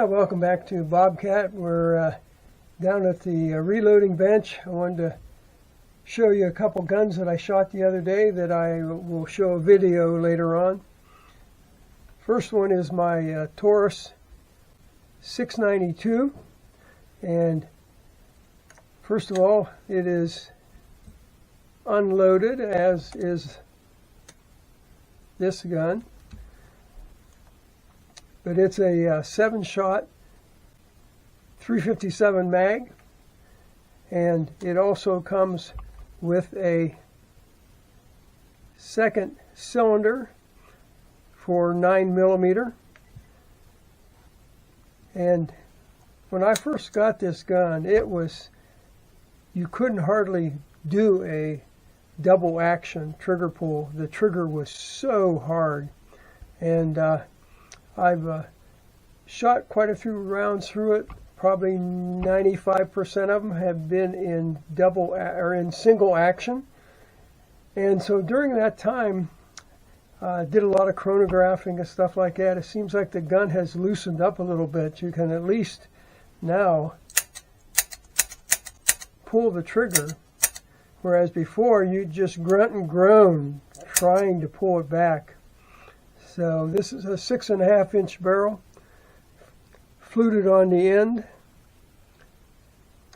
Yeah, welcome back to Bobcat. We're down at the reloading bench. I wanted to show you a couple guns that I shot the other day that I will show a video later on. First one is my Taurus 692, and first of all, it is unloaded, as is this gun. But it's a 7-shot 357 mag, and it also comes with a second cylinder for 9mm. And when I first got this gun, you couldn't hardly do a double action trigger pull. The trigger was so hard, and I've shot quite a few rounds through it. Probably 95% of them have been in single action. And so during that time, did a lot of chronographing and stuff like that. It seems like the gun has loosened up a little bit. You can at least now pull the trigger, whereas before you just grunt and groan trying to pull it back. So this is a 6.5-inch barrel, fluted on the end,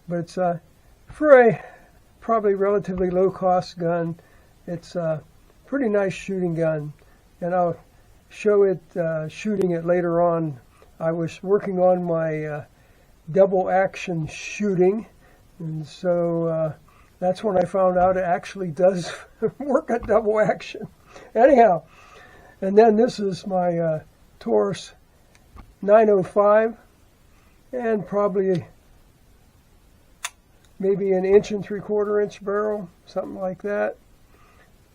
but it's for a probably relatively low-cost gun. It's a pretty nice shooting gun, and I'll show it shooting it later on. I was working on my double action shooting, and so that's when I found out it actually does work at double action. Anyhow. And then this is my Taurus 905, and probably maybe an 1 3/4 inch barrel, something like that.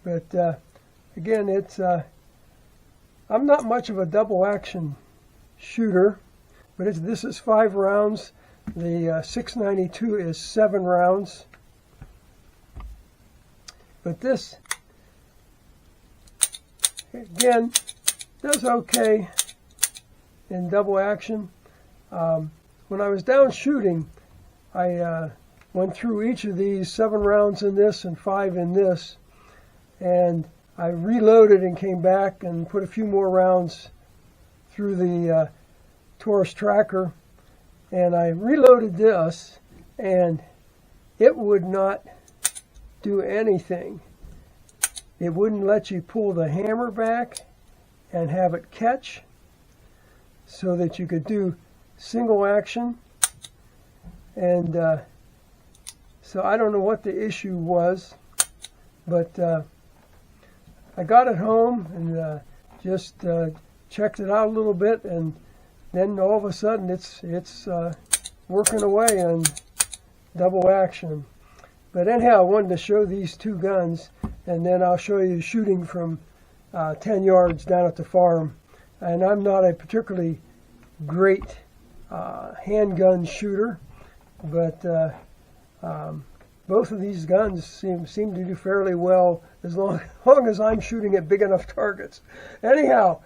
But again, I'm not much of a double action shooter, but this is 5 rounds. The 692 is 7 rounds. But this, again, does okay in double action. When I was down shooting, I went through each of these, 7 rounds in this and 5 in this, and I reloaded and came back and put a few more rounds through the Taurus tracker, and I reloaded this, and it would not do anything. It wouldn't let you pull the hammer back and have it catch so that you could do single action. And so I don't know what the issue was, but I got it home and just checked it out a little bit, and then all of a sudden it's working away on double action. But anyhow, I wanted to show these two guns, and then I'll show you shooting from 10 yards down at the farm. And I'm not a particularly great handgun shooter, but both of these guns seem to do fairly well as long as I'm shooting at big enough targets. Anyhow,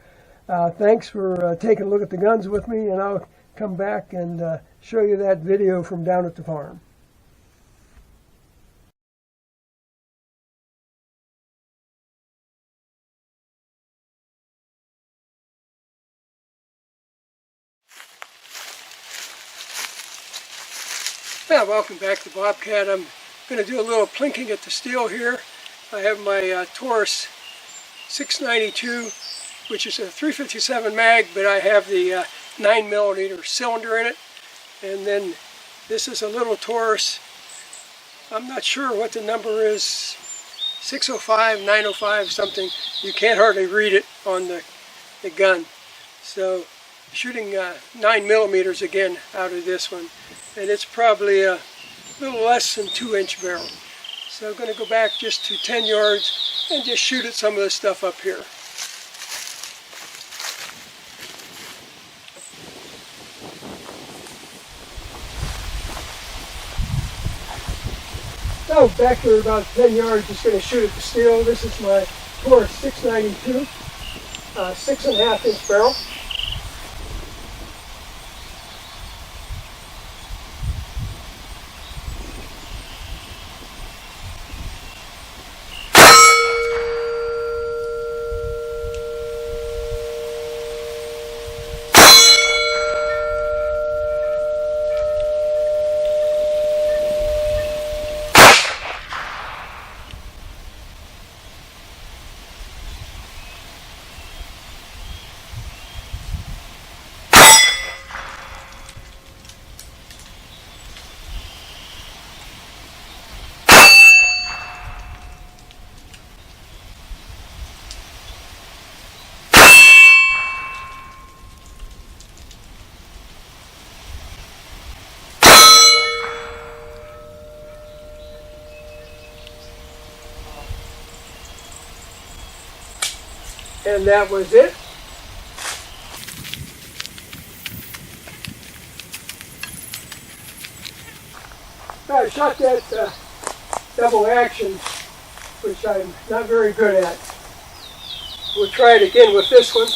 thanks for taking a look at the guns with me, and I'll come back and show you that video from down at the farm. Yeah, welcome back to Bobcat. I'm going to do a little plinking at the steel here. I have my Taurus 692, which is a 357 mag, but I have the 9mm cylinder in it. And then this is a little Taurus. I'm not sure what the number is, 605, 905, something. You can't hardly read it on the gun. So shooting 9mm again out of this one, and it's probably a little less than 2-inch barrel. So I'm going to go back just to 10 yards and just shoot at some of the stuff up here. Now back to about 10 yards, just going to shoot at the steel. This is my Taurus 692, 6.5-inch barrel. And that was it. I shot that double action, which I'm not very good at. We'll try it again with this one.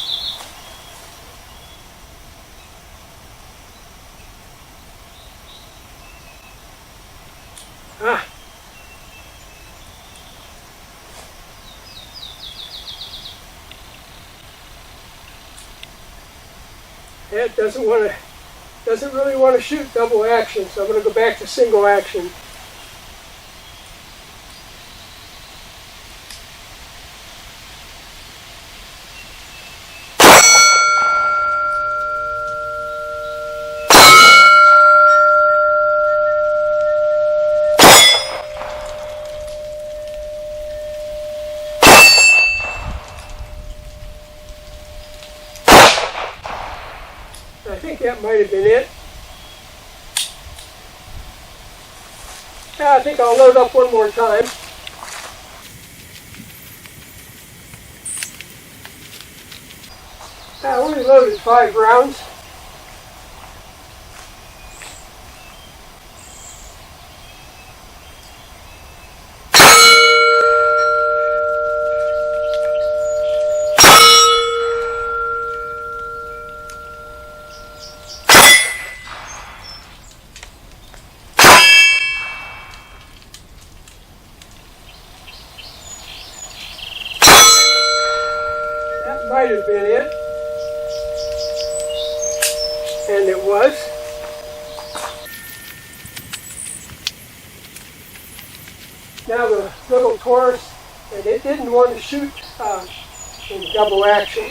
Ah. It doesn't really want to shoot double action, so I'm going to go back to single action. I think that might have been it. I think I'll load up one more time. I only loaded 5 rounds. Might have been it, and it was. Now the little Taurus, and it didn't want to shoot in double action,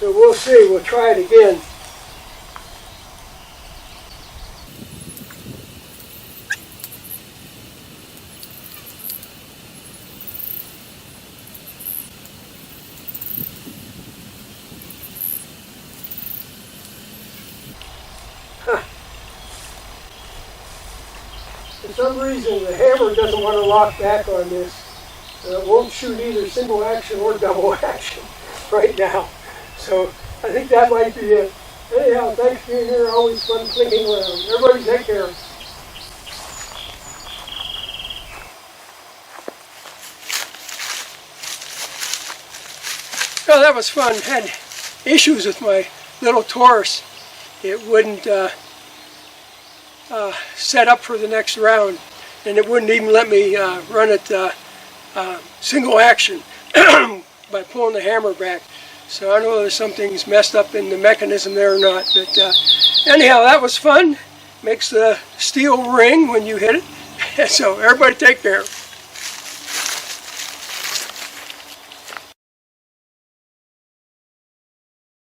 so we'll see. We'll try it again. For some reason, the hammer doesn't want to lock back on this. It won't shoot either single action or double action right now. So I think that might be it. Anyhow, thanks for being here. Always fun clicking around. Everybody take care. Well, that was fun. Had issues with my little Taurus. It wouldn't set up for the next round, and it wouldn't even let me run it single action by pulling the hammer back. So I don't know if something's messed up in the mechanism there or not, but anyhow, that was fun. Makes the steel ring when you hit it. So everybody take care.